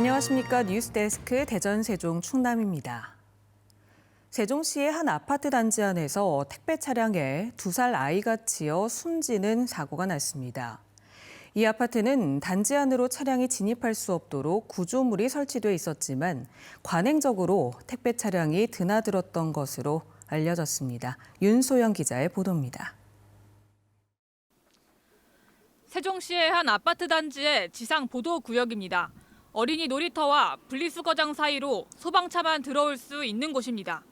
안녕하십니까. 뉴스데스크 대전 세종 충남입니다. 세종시의 한 아파트 단지 안에서 택배 차량에 2살 아이가 치여 숨지는 사고가 났습니다. 이 아파트는 단지 안으로 차량이 진입할 수 없도록 구조물이 설치돼 있었지만 관행적으로 택배 차량이 드나들었던 것으로 알려졌습니다. 윤소영 기자의 보도입니다. 세종시의 한 아파트 단지의 지상 보도 구역입니다. 어린이 놀이터와 분리수거장 사이로 소방차만 들어올 수 있는 곳입니다.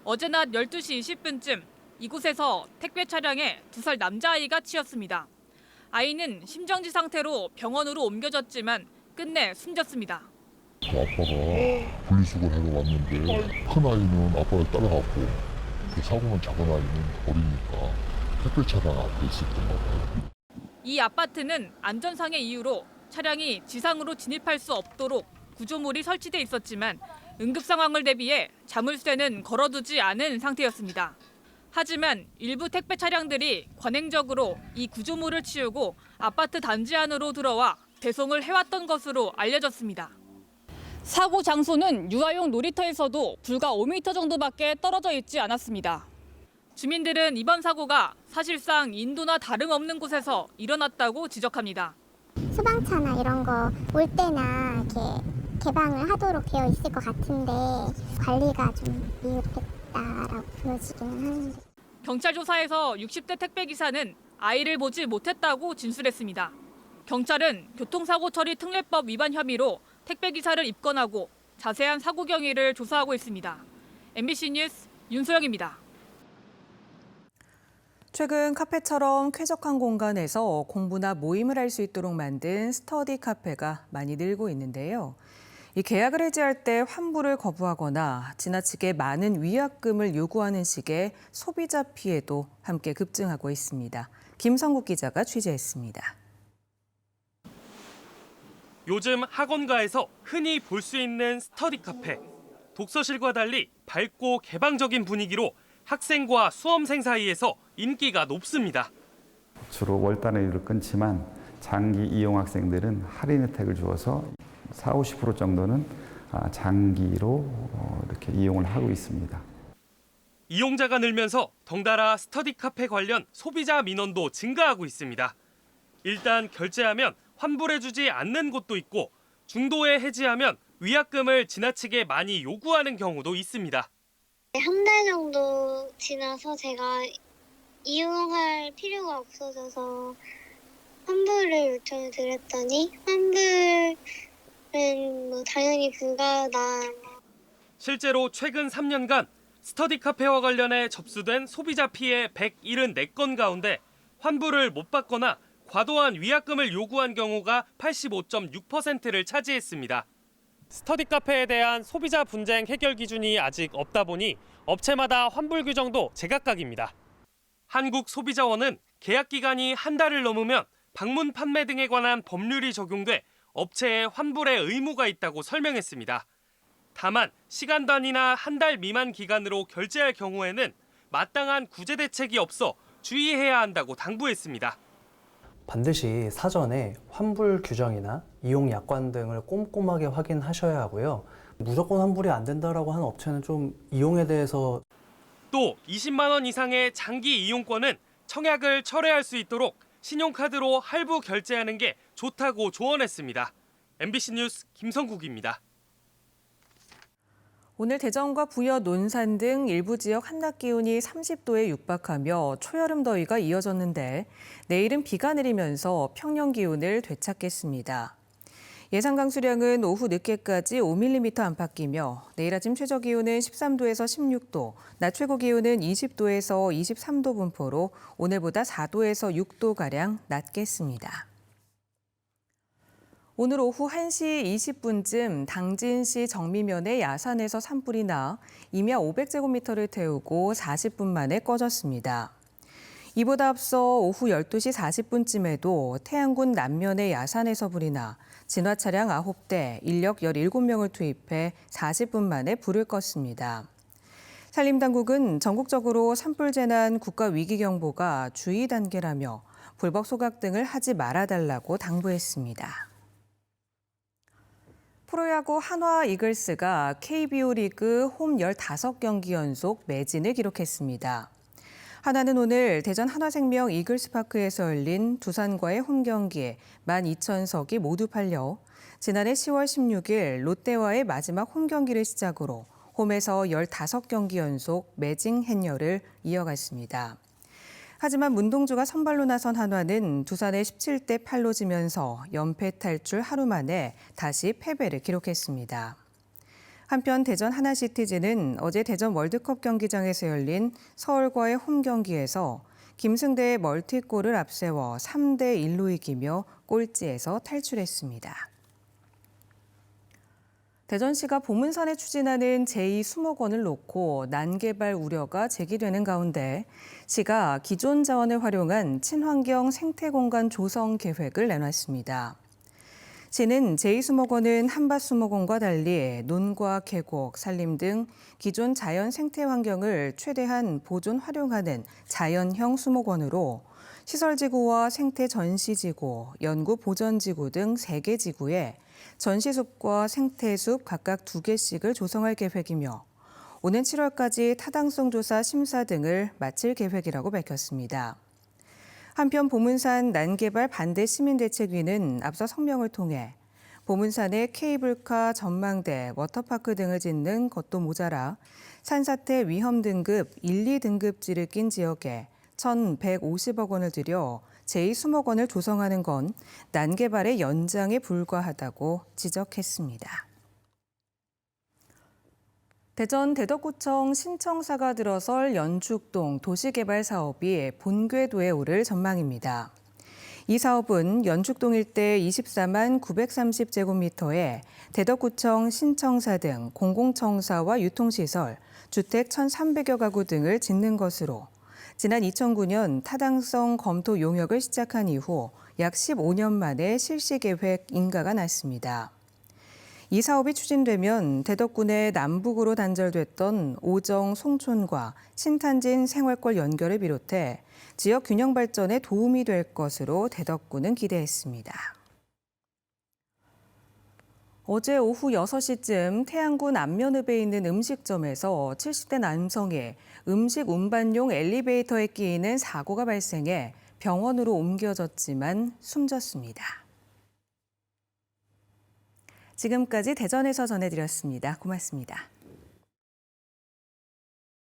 어제 낮 12시 20분쯤 이곳에서 택배 차량에 2살 남자아이가 치였습니다. 아이는 심정지 상태로 병원으로 옮겨졌지만 끝내 숨졌습니다. 아빠가 분리수거를 하러 왔는데 큰 아이는 아빠를 따라갔고 사고난 작은 아이는 어리니까 택배 차량 앞에 있었던 것 같아요. 이 아파트는 안전상의 이유로 차량이 지상으로 진입할 수 없도록 구조물이 설치돼 있었지만 응급 상황을 대비해 자물쇠는 걸어두지 않은 상태였습니다. 하지만 일부 택배 차량들이 관행적으로 이 구조물을 치우고 아파트 단지 안으로 들어와 배송을 해왔던 것으로 알려졌습니다. 사고 장소는 유아용 놀이터에서도 불과 5m 정도밖에 떨어져 있지 않았습니다. 주민들은 이번 사고가 사실상 인도나 다름없는 곳에서 일어났다고 지적합니다. 소방차나 이런 거 올 때나 이렇게 개방을 하도록 되어 있을 것 같은데 관리가 좀 미흡했다라고 보여지기는 하는데. 경찰 조사에서 60대 택배 기사는 아이를 보지 못했다고 진술했습니다. 경찰은 교통사고 처리 특례법 위반 혐의로 택배 기사를 입건하고 자세한 사고 경위를 조사하고 있습니다. MBC 뉴스 윤소영입니다. 최근 카페처럼 쾌적한 공간에서 공부나 모임을 할 수 있도록 만든 스터디 카페가 많이 늘고 있는데요. 이 계약을 해지할 때 환불을 거부하거나 지나치게 많은 위약금을 요구하는 식의 소비자 피해도 함께 급증하고 있습니다. 김성국 기자가 취재했습니다. 요즘 학원가에서 흔히 볼 수 있는 스터디 카페. 독서실과 달리 밝고 개방적인 분위기로 학생과 수험생 사이에서 인기가 높습니다. 주로 월단의 일을 끊지만 장기 이용 학생들은 할인 혜택을 주어서 40~50% 정도는 장기로 이렇게 이용을 하고 있습니다. 이용자가 늘면서 덩달아 스터디 카페 관련 소비자 민원도 증가하고 있습니다. 일단 결제하면 환불해주지 않는 곳도 있고 중도에 해지하면 위약금을 지나치게 많이 요구하는 경우도 있습니다. 한 달 정도 지나서 제가 이용할 필요가 없어져서 환불을 요청을 드렸더니 환불은 당연히 불가하다. 실제로 최근 3년간 스터디 카페와 관련해 접수된 소비자 피해 174건 가운데 환불을 못 받거나 과도한 위약금을 요구한 경우가 85.6%를 차지했습니다. 스터디 카페에 대한 소비자 분쟁 해결 기준이 아직 없다 보니 업체마다 환불 규정도 제각각입니다. 한국소비자원은 계약 기간이 한 달을 넘으면 방문 판매 등에 관한 법률이 적용돼 업체에 환불의 의무가 있다고 설명했습니다. 다만 시간 단위나 한 달 미만 기간으로 결제할 경우에는 마땅한 구제 대책이 없어 주의해야 한다고 당부했습니다. 반드시 사전에 환불 규정이나 이용 약관 등을 꼼꼼하게 확인하셔야 하고요. 무조건 환불이 안 된다라고 하는 업체는 좀 이용에 대해서 또 20만 원 이상의 장기 이용권은 청약을 철회할 수 있도록 신용카드로 할부 결제하는 게 좋다고 조언했습니다. MBC 뉴스 김성국입니다. 오늘 대전과 부여, 논산 등 일부 지역 한낮 기온이 30도에 육박하며 초여름 더위가 이어졌는데 내일은 비가 내리면서 평년 기온을 되찾겠습니다. 예상 강수량은 오후 늦게까지 5mm 안팎이며 내일 아침 최저 기온은 13도에서 16도, 낮 최고 기온은 20도에서 23도 분포로 오늘보다 4도에서 6도가량 낮겠습니다. 오늘 오후 1시 20분쯤 당진시 정미면의 야산에서 산불이 나 임야 500제곱미터를 태우고 40분 만에 꺼졌습니다. 이보다 앞서 오후 12시 40분쯤에도 태안군 남면의 야산에서 불이 나 진화 차량 9대, 인력 17명을 투입해 40분 만에 불을 껐습니다. 산림당국은 전국적으로 산불 재난 국가위기경보가 주의 단계라며 불법 소각 등을 하지 말아달라고 당부했습니다. 프로야구 한화 이글스가 KBO 리그 홈 15경기 연속 매진을 기록했습니다. 한화는 오늘 대전 한화생명 이글스파크에서 열린 두산과의 홈 경기에 12,000석이 모두 팔려 지난해 10월 16일 롯데와의 마지막 홈 경기를 시작으로 홈에서 15경기 연속 매진 행렬을 이어갔습니다. 하지만 문동주가 선발로 나선 한화는 두산에 17대 8로 지면서 연패 탈출 하루 만에 다시 패배를 기록했습니다. 한편 대전 하나시티즈는 어제 대전 월드컵 경기장에서 열린 서울과의 홈 경기에서 김승대의 멀티골을 앞세워 3대 1로 이기며 꼴찌에서 탈출했습니다. 대전시가 보문산에 추진하는 제2수목원을 놓고 난개발 우려가 제기되는 가운데 시가 기존 자원을 활용한 친환경 생태공간 조성 계획을 내놨습니다. 시는 제2수목원은 한밭수목원과 달리 논과 계곡, 산림 등 기존 자연 생태 환경을 최대한 보존 활용하는 자연형 수목원으로 시설지구와 생태 전시지구, 연구 보전지구 등 3개 지구에 전시숲과 생태숲 각각 2개씩을 조성할 계획이며 오는 7월까지 타당성 조사 심사 등을 마칠 계획이라고 밝혔습니다. 한편 보문산 난개발 반대 시민대책위는 앞서 성명을 통해 보문산에 케이블카, 전망대, 워터파크 등을 짓는 것도 모자라 산사태 위험 등급 1, 2등급지를 낀 지역에 1,150억 원을 들여 제2수목원을 조성하는 건 난개발의 연장에 불과하다고 지적했습니다. 대전 대덕구청 신청사가 들어설 연축동 도시개발 사업이 본궤도에 오를 전망입니다. 이 사업은 연축동 일대 24만 930제곱미터에 대덕구청 신청사 등 공공청사와 유통시설, 주택 1,300여 가구 등을 짓는 것으로 지난 2009년 타당성 검토 용역을 시작한 이후 약 15년 만에 실시 계획 인가가 났습니다. 이 사업이 추진되면 대덕군의 남북으로 단절됐던 오정, 송촌과 신탄진 생활권 연결을 비롯해 지역 균형 발전에 도움이 될 것으로 대덕군은 기대했습니다. 어제 오후 6시쯤 태안군 안면읍에 있는 음식점에서 70대 남성이 음식 운반용 엘리베이터에 끼이는 사고가 발생해 병원으로 옮겨졌지만 숨졌습니다. 지금까지 대전에서 전해드렸습니다. 고맙습니다.